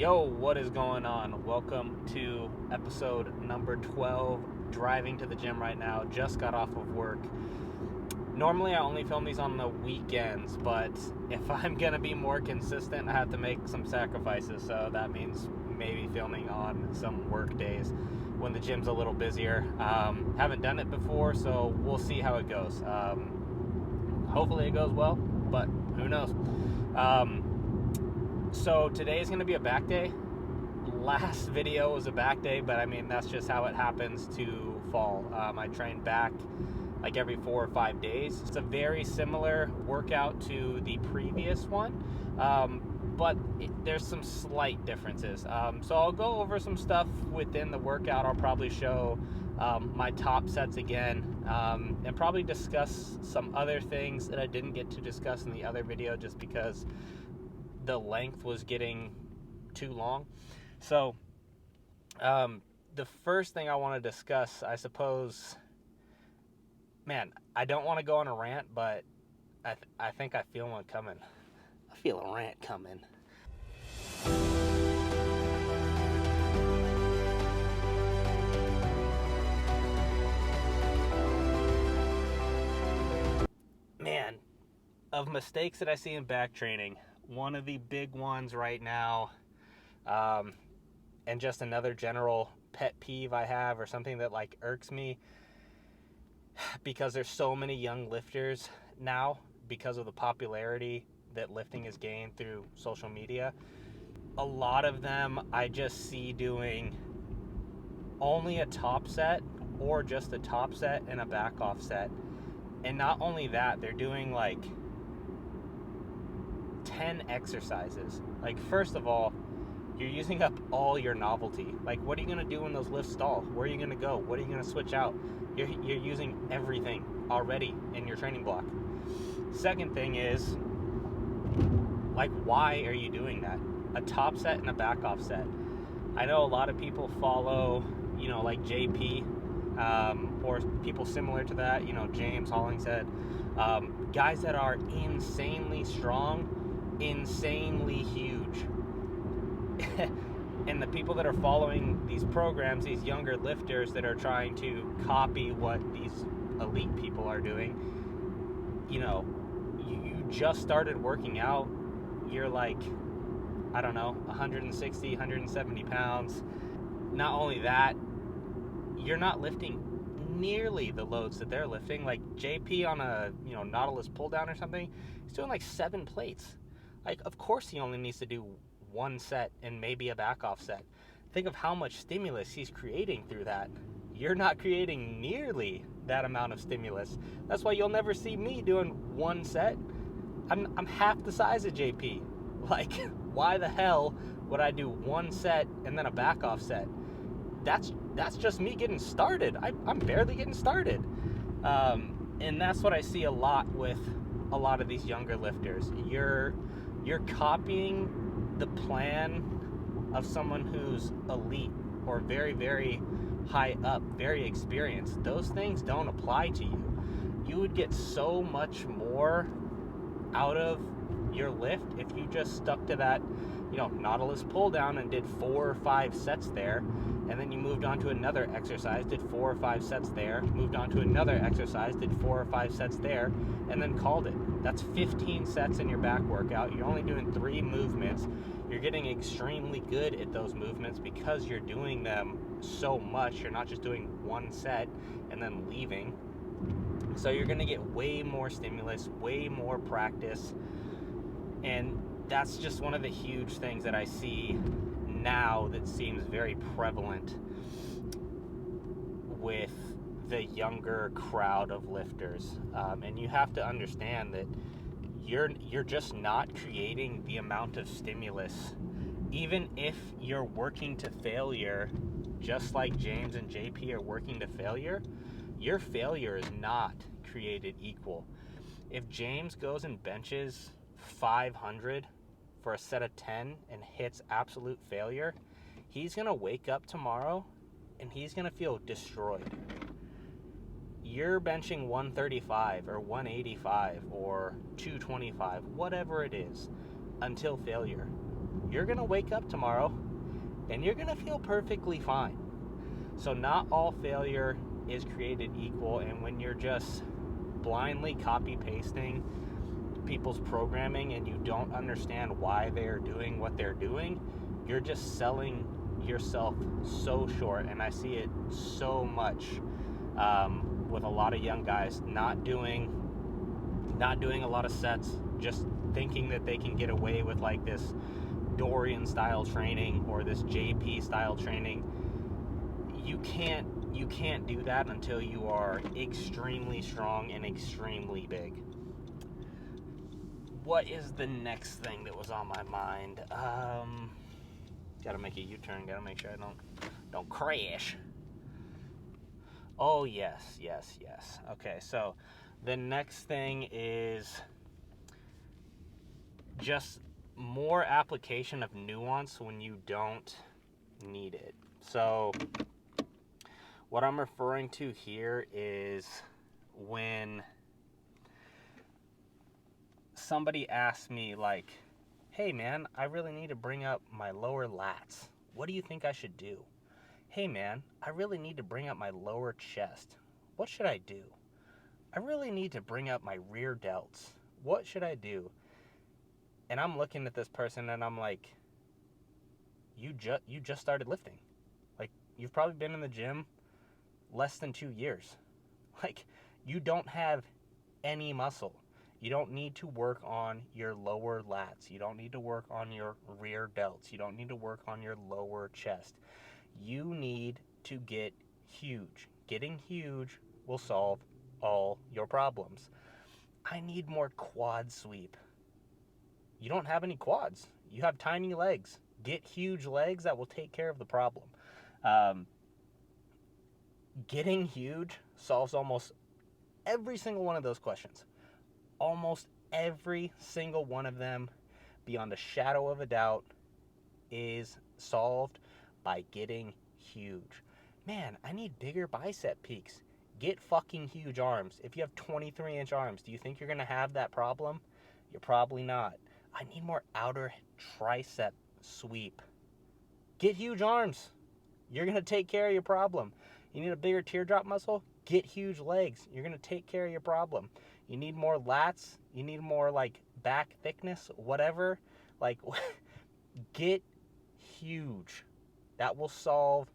Yo, what is going on? Welcome to episode number 12. Driving to the gym right now. Just got off of work. Normally, I only film these on the weekends, but if I'm going to be more consistent, I have to make some sacrifices. So that means maybe filming on some work days when the gym's a little busier. Haven't done it before, so we'll see how it goes. Hopefully it goes well, but who knows? So today is going to be a back day. Last video was a back day, but I mean, that's just how it happens to fall. I train back like every 4 or 5 days. It's a very similar workout to the previous one, but there's some slight differences. So I'll go over some stuff within the workout. I'll probably show my top sets again, and probably discuss some other things that I didn't get to discuss in the other video just because the length was getting too long. So the first thing I want to discuss, I suppose, man, I don't want to go on a rant, but I think I feel one coming. I feel a rant coming. Man, of mistakes that I see in back training, one of the big ones right now, and just another general pet peeve I have, or something that like irks me, because there's so many young lifters now because of the popularity that lifting has gained through social media. A lot of them I just see doing only a top set or just a top set and a back off set. And not only that, they're doing like 10 exercises. Like, first of all, you're using up all your novelty. Like, what are you going to do when those lifts stall? Where are you going to go? What are you going to switch out? You're using everything already in your training block. Second thing is, like, why are you doing that? A top set and a back off set. I know a lot of people follow, like JP, or people similar to that, James Hollingshead, guys that are insanely strong, insanely huge. And the people that are following these programs, these younger lifters that are trying to copy what these elite people are doing, you just started working out, you're like, I don't know, 160, 170 pounds. Not only that, you're not lifting nearly the loads that they're lifting. Like JP on a Nautilus pull down or something, he's doing like 7 plates. Like, of course he only needs to do 1 set and maybe a back off set. Think of how much stimulus he's creating through that. You're not creating nearly that amount of stimulus. That's why you'll never see me doing 1 set. I'm half the size of JP. Like, why the hell would I do 1 set and then a back off set? That's just me getting started. I'm barely getting started. And that's what I see a lot with a lot of these younger lifters. You're copying the plan of someone who's elite or very, very high up, very experienced. Those things don't apply to you. You would get so much more out of your lift if you just stuck to that, Nautilus pull down and did 4 or 5 sets there, and then you moved on to another exercise, did 4 or 5 sets there, moved on to another exercise, did 4 or 5 sets there, and then called it. That's 15 sets in your back workout. You're only doing 3 movements. You're getting extremely good at those movements because you're doing them so much. You're not just doing 1 set and then leaving. So you're going to get way more stimulus, way more practice. And that's just one of the huge things that I see now that seems very prevalent with the younger crowd of lifters. And you have to understand that you're just not creating the amount of stimulus. Even if you're working to failure, just like James and JP are working to failure, your failure is not created equal. If James goes and benches 500 for a set of 10 and hits absolute failure, he's going to wake up tomorrow and he's going to feel destroyed. You're benching 135 or 185 or 225, whatever it is, until failure. you're going to wake up tomorrow and you're going to feel perfectly fine. So not all failure is created equal, and when you're just blindly copy pasting people's programming and you don't understand why they are doing what they're doing, you're just selling yourself so short. And I see it so much with a lot of young guys not doing a lot of sets, just thinking that they can get away with like this Dorian style training or this JP style training. You can't do that until you are extremely strong and extremely big. What is the next thing that was on my mind? Gotta make a U-turn, gotta make sure I don't crash. Oh, yes. Okay, so the next thing is just more application of nuance when you don't need it. So what I'm referring to here is when somebody asks me like, hey man, I really need to bring up my lower lats. What do you think I should do? Hey man, I really need to bring up my lower chest. What should I do? I really need to bring up my rear delts. What should I do? And I'm looking at this person and I'm like, you just started lifting. Like, you've probably been in the gym less than 2 years. Like, you don't have any muscle. You don't need to work on your lower lats. You don't need to work on your rear delts. You don't need to work on your lower chest. You need to get huge. Getting huge will solve all your problems. I need more quad sweep. You don't have any quads. You have tiny legs. Get huge legs. That will take care of the problem. Getting huge solves almost every single one of those questions. Almost every single one of them, beyond a shadow of a doubt, is solved by getting huge. Man, I need bigger bicep peaks. Get fucking huge arms. If you have 23-inch arms, do you think you're going to have that problem? You're probably not. I need more outer tricep sweep. Get huge arms. You're going to take care of your problem. You need a bigger teardrop muscle? Get huge legs. You're going to take care of your problem. You need more lats. You need more like back thickness, whatever. Like, get huge. That will solve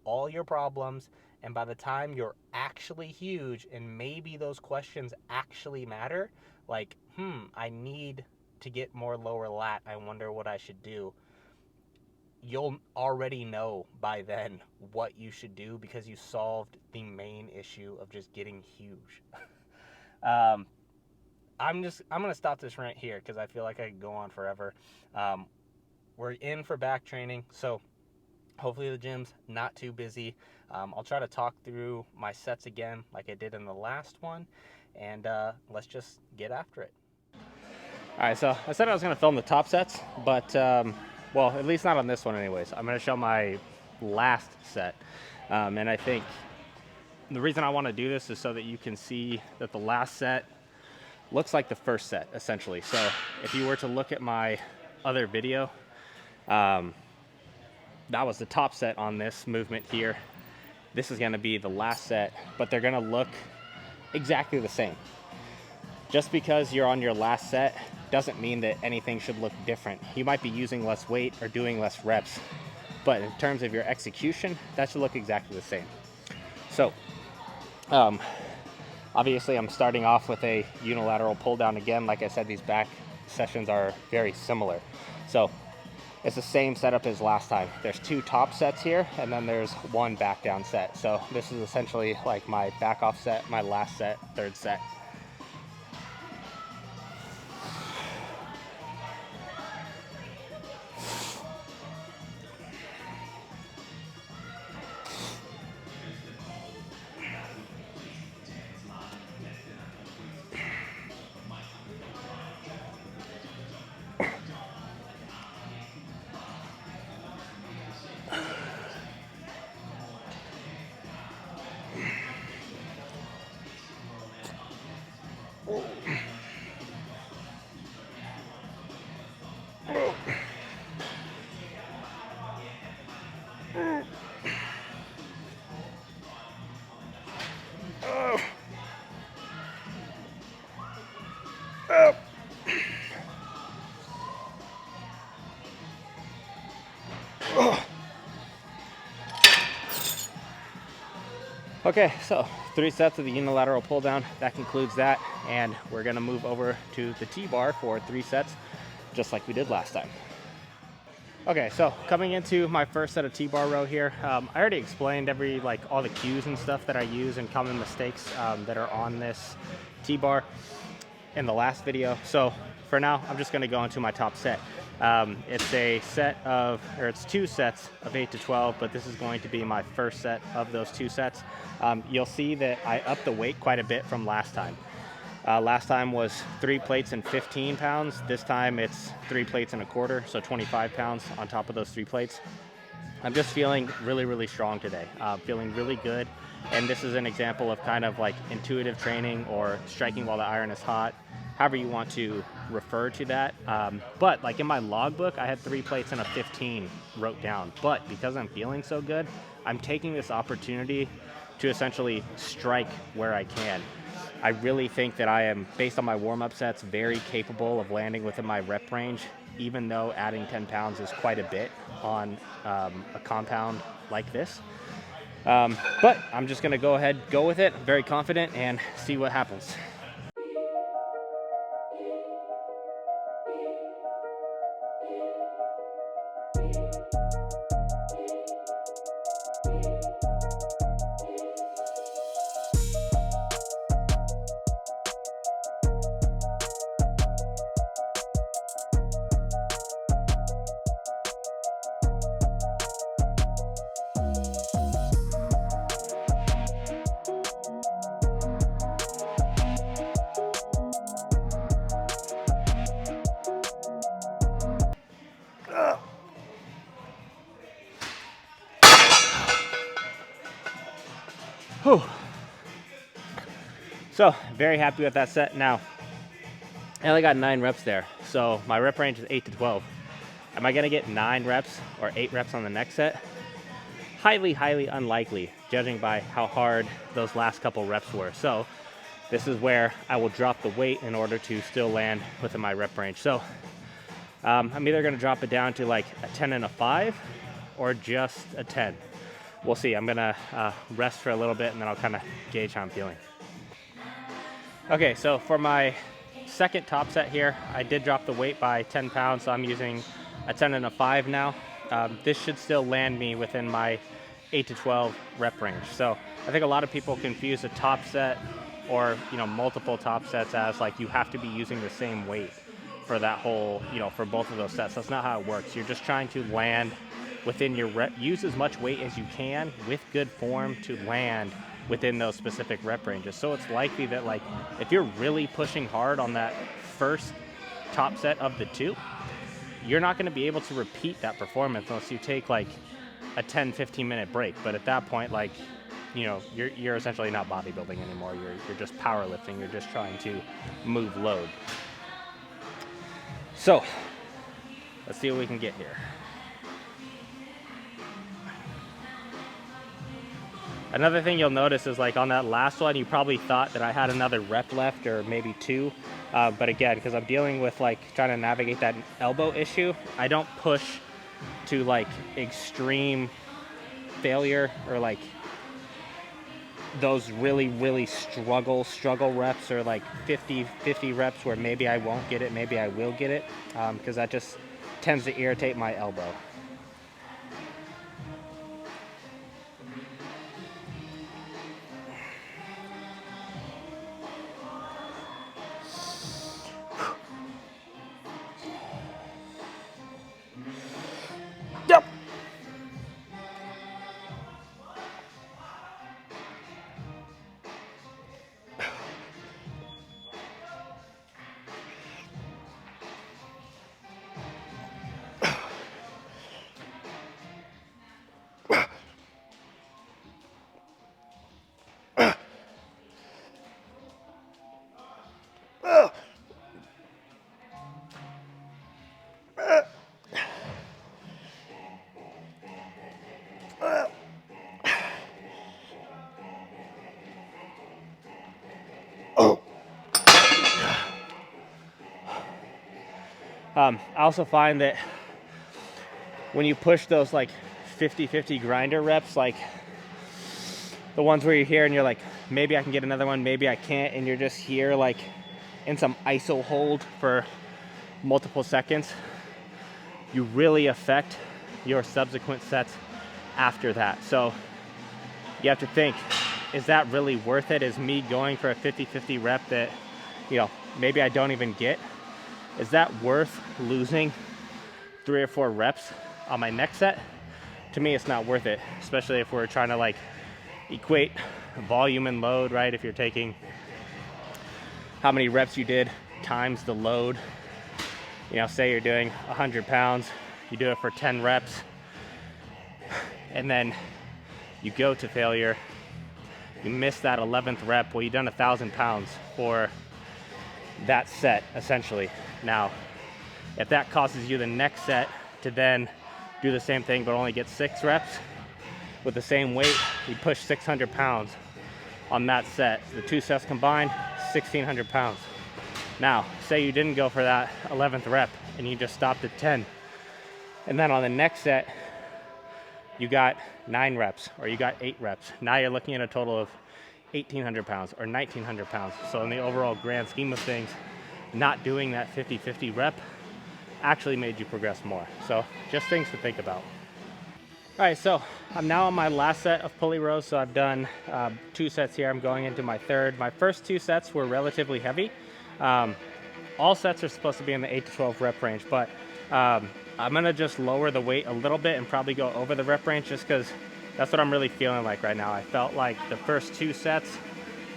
all your problems. And by the time you're actually huge and maybe those questions actually matter, like, I need to get more lower lat. I wonder what I should do. You'll already know by then what you should do because you solved the main issue of just getting huge. I'm going to stop this rant here because I feel like I could go on forever. We're in for back training, so hopefully the gym's not too busy. I'll try to talk through my sets again like I did in the last one, and let's just get after it. All right, so I said I was going to film the top sets, but, well, at least not on this one anyways. I'm going to show my last set, and I think the reason I want to do this is so that you can see that the last set looks like the first set, essentially. So if you were to look at my other video, that was the top set on this movement here. This is going to be the last set, but they're going to look exactly the same. Just because you're on your last set doesn't mean that anything should look different. You might be using less weight or doing less reps, but in terms of your execution, that should look exactly the same. So, obviously I'm starting off with a unilateral pull down again. Like I said, these back sessions are very similar. So it's the same setup as last time. There's 2 top sets here, and then there's 1 back down set. So this is essentially like my back off set, my last set, third set. Okay, so 3 sets of the unilateral pull down. That concludes that, and we're gonna move over to the T-bar for 3 sets, just like we did last time. Okay, so coming into my first set of T-bar row here, I already explained all the cues and stuff that I use and common mistakes that are on this T-bar in the last video. So for now, I'm just gonna go into my top set. It's 2 sets of 8 to 12, but this is going to be my first set of those 2 sets. You'll see that I upped the weight quite a bit from last time. Last time was 3 plates and 15 pounds. This time it's 3 plates and a quarter, so 25 pounds on top of those 3 plates. I'm just feeling really, really strong today. Feeling really good. And this is an example of kind of like intuitive training or striking while the iron is hot, however you want to refer to that. But like in my logbook, I had 3 plates and a 15 wrote down. But because I'm feeling so good, I'm taking this opportunity to essentially strike where I can. I really think that I am, based on my warm-up sets, very capable of landing within my rep range, even though adding 10 pounds is quite a bit on a compound like this. But I'm just gonna go ahead, go with it, very confident, and see what happens. Whew. So, very happy with that set. Now, I only got 9 reps there, so my rep range is 8 to 12. Am I gonna get 9 reps or 8 reps on the next set? Highly, highly unlikely, judging by how hard those last couple reps were. So, this is where I will drop the weight in order to still land within my rep range. So, I'm either gonna drop it down to like a 10 and a 5 or just a 10. We'll see. I'm gonna rest for a little bit and then I'll kind of gauge how I'm feeling. Okay, so for my second top set here, I did drop the weight by 10 pounds, so I'm using a 10 and a 5 now. This should still land me within my 8 to 12 rep range. So I think a lot of people confuse a top set or multiple top sets as like you have to be using the same weight for that whole, for both of those sets. That's not how it works. You're just trying to land within your rep, use as much weight as you can with good form to land within those specific rep ranges. So it's likely that like if you're really pushing hard on that first top set of the 2, you're not going to be able to repeat that performance unless you take like a 10-15 minute break. But at that point, like you're essentially not bodybuilding anymore. You're just powerlifting. You're just trying to move load. So let's see what we can get here. Another thing you'll notice is like on that last one, you probably thought that I had another rep left or maybe 2. But again, because I'm dealing with like trying to navigate that elbow issue, I don't push to like extreme failure or like those really, really struggle reps or like 50 reps where maybe I won't get it, maybe I will get it, because that just tends to irritate my elbow. Yep. I also find that when you push those like 50-50 grinder reps, like the ones where you're here and you're like, maybe I can get another one, maybe I can't, and you're just here like in some ISO hold for multiple seconds, you really affect your subsequent sets after that. So you have to think, is that really worth it? Is me going for a 50-50 rep that, you know, maybe I don't even get? Is that worth losing 3 or 4 reps on my next set? To me, it's not worth it, especially if we're trying to like equate volume and load, right? If you're taking how many reps you did times the load, you know, say you're doing 100 pounds, you do it for 10 reps, and then you go to failure, you miss that 11th rep, well, you've done 1,000 pounds for that set, essentially. Now, if that causes you the next set to then do the same thing but only get 6 reps with the same weight, you push 600 pounds on that set. The 2 sets combined, 1,600 pounds. Now, say you didn't go for that 11th rep and you just stopped at 10. And then on the next set, you got 9 reps or you got 8 reps. Now you're looking at a total of 1,800 pounds or 1,900 pounds. So in the overall grand scheme of things, not doing that 50-50 rep actually made you progress more. So just things to think about. All right, so I'm now on my last set of pulley rows. So I've done 2 sets here. I'm going into my third. My first 2 sets were relatively heavy. All sets are supposed to be in the 8 to 12 rep range, but I'm gonna just lower the weight a little bit and probably go over the rep range just because that's what I'm really feeling like right now. I felt like the first 2 sets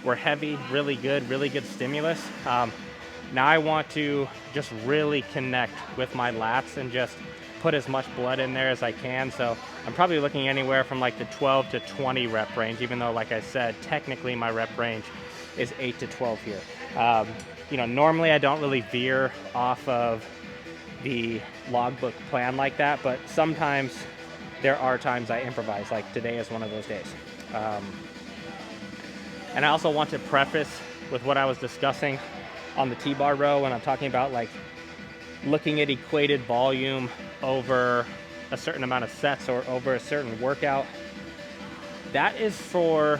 were heavy, really good stimulus. Now I want to just really connect with my lats and just put as much blood in there as I can. So I'm probably looking anywhere from like the 12 to 20 rep range, even though, like I said, technically my rep range is 8 to 12 here. You know, normally I don't really veer off of the logbook plan like that, but sometimes there are times I improvise, like today is one of those days. And I also want to preface with what I was discussing on the T-bar row when I'm talking about like looking at equated volume over a certain amount of sets or over a certain workout. That is for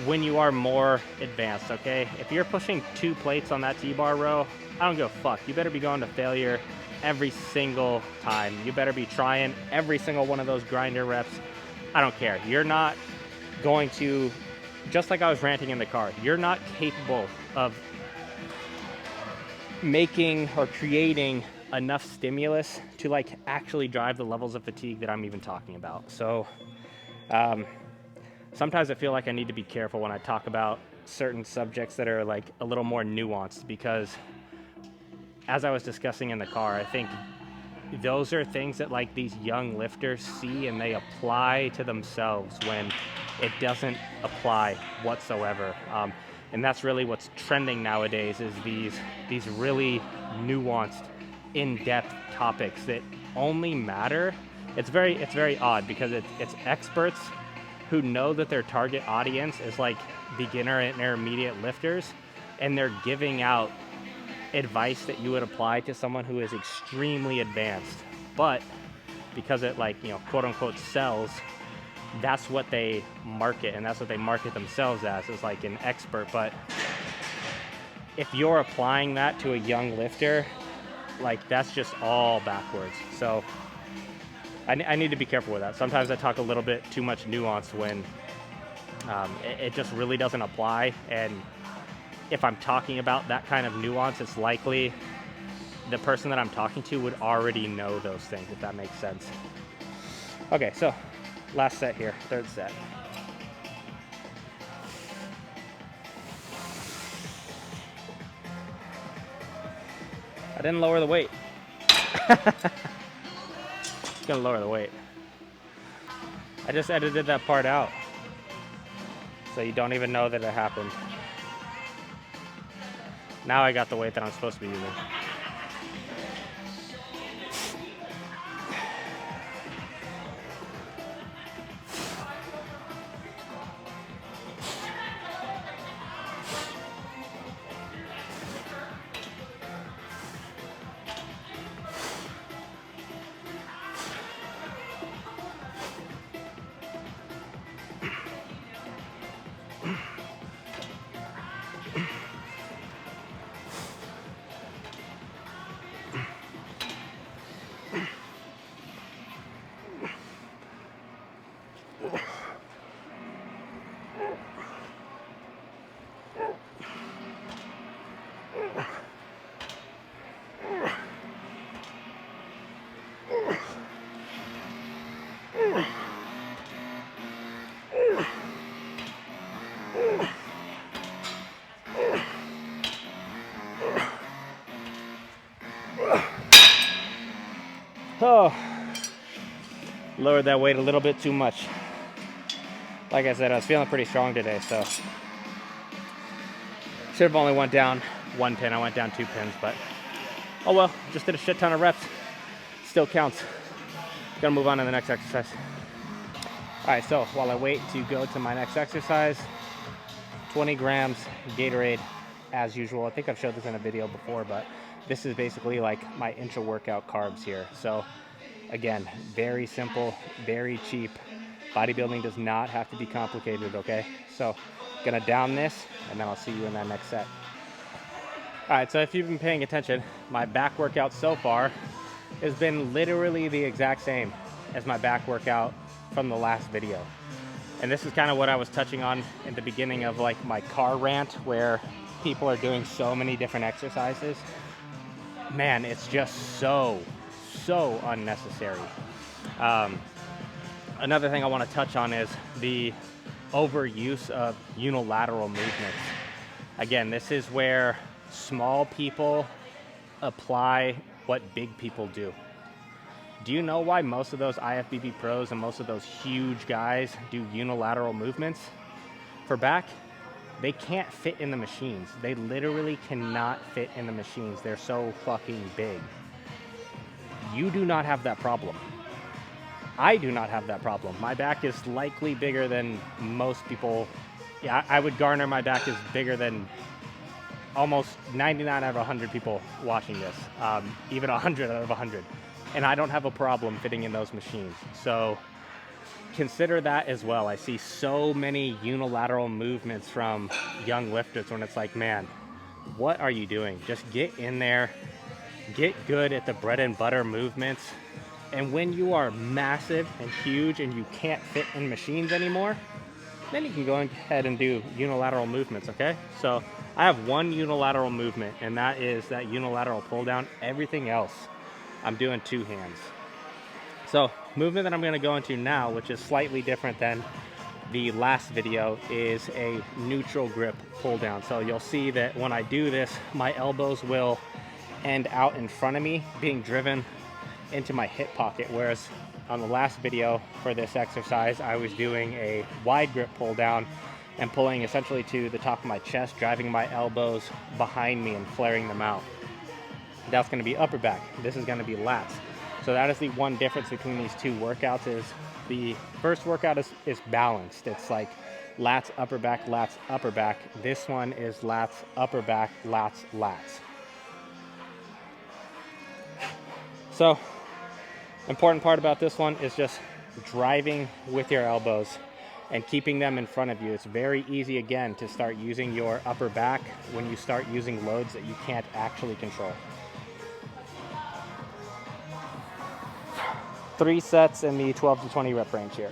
when you are more advanced, okay? If you're pushing 2 plates on that T-bar row, I don't give a fuck. You better be going to failure every single time. You better be trying every single one of those grinder reps. I don't care. You're not going to, just like I was ranting in the car, you're not capable of making or creating enough stimulus to like actually drive the levels of fatigue that I'm even talking about. So sometimes I feel like I need to be careful when I talk about certain subjects that are like a little more nuanced, because as I was discussing in the car, I think those are things that like these young lifters see and they apply to themselves when it doesn't apply whatsoever. And that's really what's trending nowadays, is these really nuanced, in-depth topics that only matter. It's very odd because it's experts who know that their target audience is like beginner and intermediate lifters, and they're giving out advice that you would apply to someone who is extremely advanced. But because it, like, you know, quote unquote sells, that's what they market, and that's what they market themselves as, is like an expert. But if you're applying that to a young lifter, like, that's just all backwards. So I need to be careful with that. Sometimes I talk a little bit too much nuance when it just really doesn't apply. And if I'm talking about that kind of nuance, it's likely the person that I'm talking to would already know those things, if that makes sense. Okay, so last set here, third set. I didn't lower the weight. Just gonna lower the weight. I just edited that part out, so you don't even know that it happened. Now I got the weight that I'm supposed to be using. Oh, lowered that weight a little bit too much. Like I said, I was feeling pretty strong today, so should have only went down 1 pin. I went down 2 pins, but oh well, just did a shit ton of reps. Still counts. Gonna move on to the next exercise. All right, so while I wait to go to my next exercise, 20 grams Gatorade as usual. I think I've showed this in a video before, but this is basically like my intra-workout carbs here. So again, very simple, very cheap. Bodybuilding does not have to be complicated, okay? So gonna down this, and then I'll see you in that next set. All right, so if you've been paying attention, my back workout so far has been literally the exact same as my back workout from the last video. And this is kind of what I was touching on in the beginning of like my car rant, where people are doing so many different exercises. Man, it's just so unnecessary. Another thing I want to touch on is the overuse of unilateral movements. Again, this is where small people apply what big people do. Do you know why most of those IFBB pros and most of those huge guys do unilateral movements for back? They can't fit in the machines. They literally cannot fit in the machines. They're so fucking big. You do not have that problem. I do not have that problem. My back is likely bigger than most people. Yeah, I would garner my back is bigger than almost 99 out of 100 people watching this, even 100 out of 100. And I don't have a problem fitting in those machines. So consider that as well. I see so many unilateral movements from young lifters when it's like, man, what are you doing? Just get in there, get good at the bread and butter movements. And when you are massive and huge and you can't fit in machines anymore, then you can go ahead and do unilateral movements, okay? So I have one unilateral movement, and that is that unilateral pull down. Everything else, I'm doing 2 hands. So movement that I'm gonna go into now, which is slightly different than the last video, is a neutral grip pull down. So you'll see that when I do this, my elbows will end out in front of me, being driven into my hip pocket, whereas on the last video for this exercise, I was doing a wide grip pull down and pulling essentially to the top of my chest, driving my elbows behind me and flaring them out. That's gonna be upper back. This is gonna be lats. So that is the one difference between these 2 workouts. Is the first workout is balanced. It's like lats, upper back, lats, upper back. This one is lats, upper back, lats, lats. So important part about this one is just driving with your elbows and keeping them in front of you. It's very easy, again, to start using your upper back when you start using loads that you can't actually control. 3 sets in the 12 to 20 rep range here.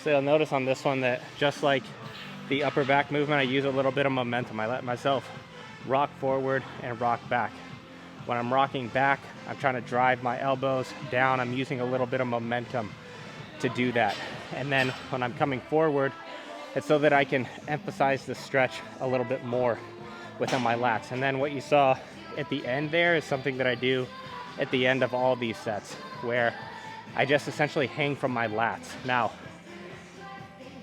So you'll notice on this one that just like the upper back movement, I use a little bit of momentum. I let myself rock forward and rock back. When I'm rocking back, I'm trying to drive my elbows down. I'm using a little bit of momentum to do that. And then when I'm coming forward, it's so that I can emphasize the stretch a little bit more within my lats. And then what you saw at the end there is something that I do at the end of all these sets, where I just essentially hang from my lats. Now,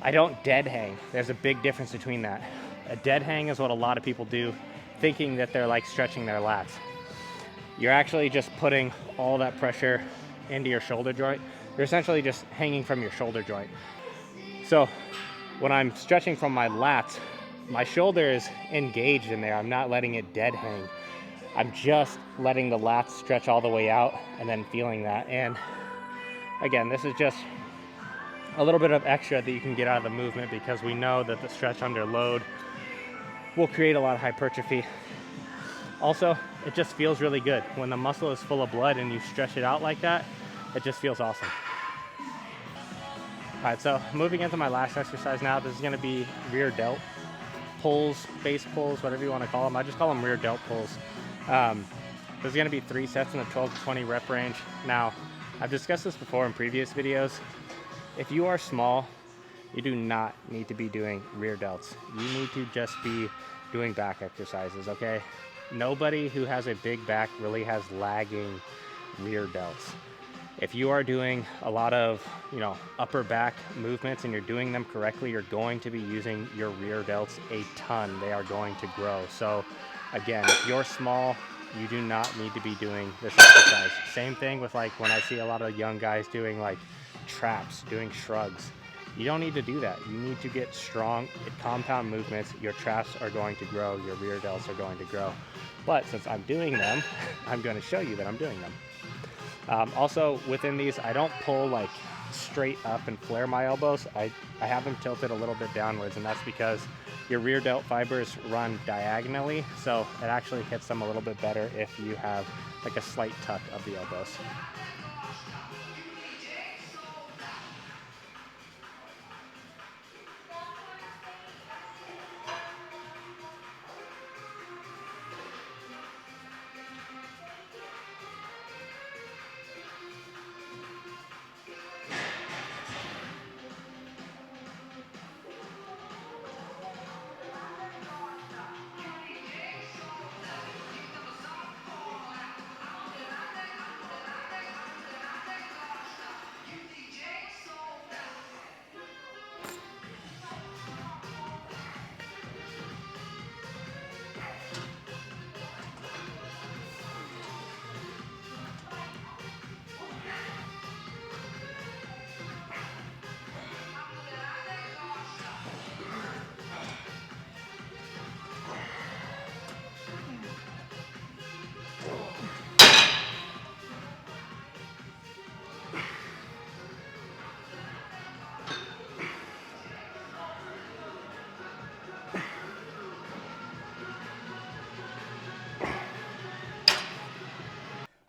I don't dead hang. There's a big difference between that. A dead hang is what a lot of people do, thinking that they're like stretching their lats. You're actually just putting all that pressure into your shoulder joint. You're essentially just hanging from your shoulder joint. So when I'm stretching from my lats, my shoulder is engaged in there. I'm not letting it dead hang. I'm just letting the lats stretch all the way out and then feeling that. And again, this is just a little bit of extra that you can get out of the movement, because we know that the stretch under load will create a lot of hypertrophy. Also, it just feels really good. When the muscle is full of blood and you stretch it out like that, it just feels awesome. All right, so moving into my last exercise now, this is gonna be rear delt pulls, base pulls, whatever you wanna call them. I just call them rear delt pulls. There's gonna be 3 sets in the 12 to 20 rep range. Now, I've discussed this before in previous videos. If you are small, you do not need to be doing rear delts. You need to just be doing back exercises, okay? Nobody who has a big back really has lagging rear delts. If you are doing a lot of, upper back movements and you're doing them correctly, you're going to be using your rear delts a ton. They are going to grow. So again, if you're small, you do not need to be doing this exercise. Same thing with like when I see a lot of young guys doing like traps, doing shrugs. You don't need to do that. You need to get strong at compound movements. Your traps are going to grow, your rear delts are going to grow. But since I'm doing them, I'm going to show you that I'm doing them. Also, within these, I don't pull like straight up and flare my elbows. I have them tilted a little bit downwards, and that's because your rear delt fibers run diagonally, so it actually hits them a little bit better if you have like a slight tuck of the elbows.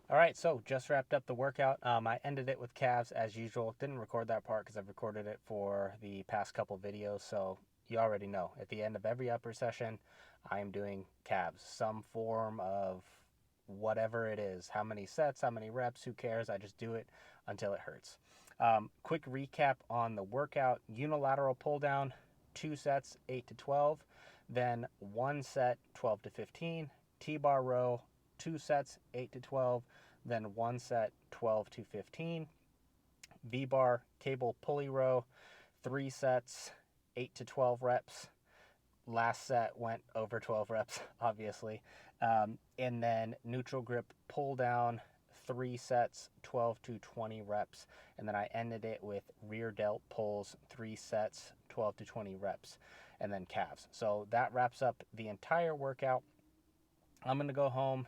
All right, so just wrapped up the workout. I ended it with calves as usual. Didn't record that part because I've recorded it for the past couple videos, so you already know. At the end of every upper session, I am doing calves, some form of whatever it is. How many sets, how many reps, who cares? I just do it until it hurts. Quick recap on the workout: unilateral pull down, 2 sets, 8 to 12, then 1 set, 12 to 15, T-bar row, 2 sets, 8 to 12, then 1 set, 12 to 15, V-bar cable pulley row, 3 sets, 8 to 12 reps. Last set went over 12 reps, obviously. And then neutral grip pull down, 3 sets, 12 to 20 reps. And then I ended it with rear delt pulls, 3 sets, 12 to 20 reps, and then calves. So that wraps up the entire workout. I'm going to go home,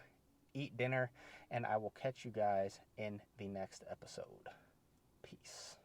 eat dinner, and I will catch you guys in the next episode. Peace.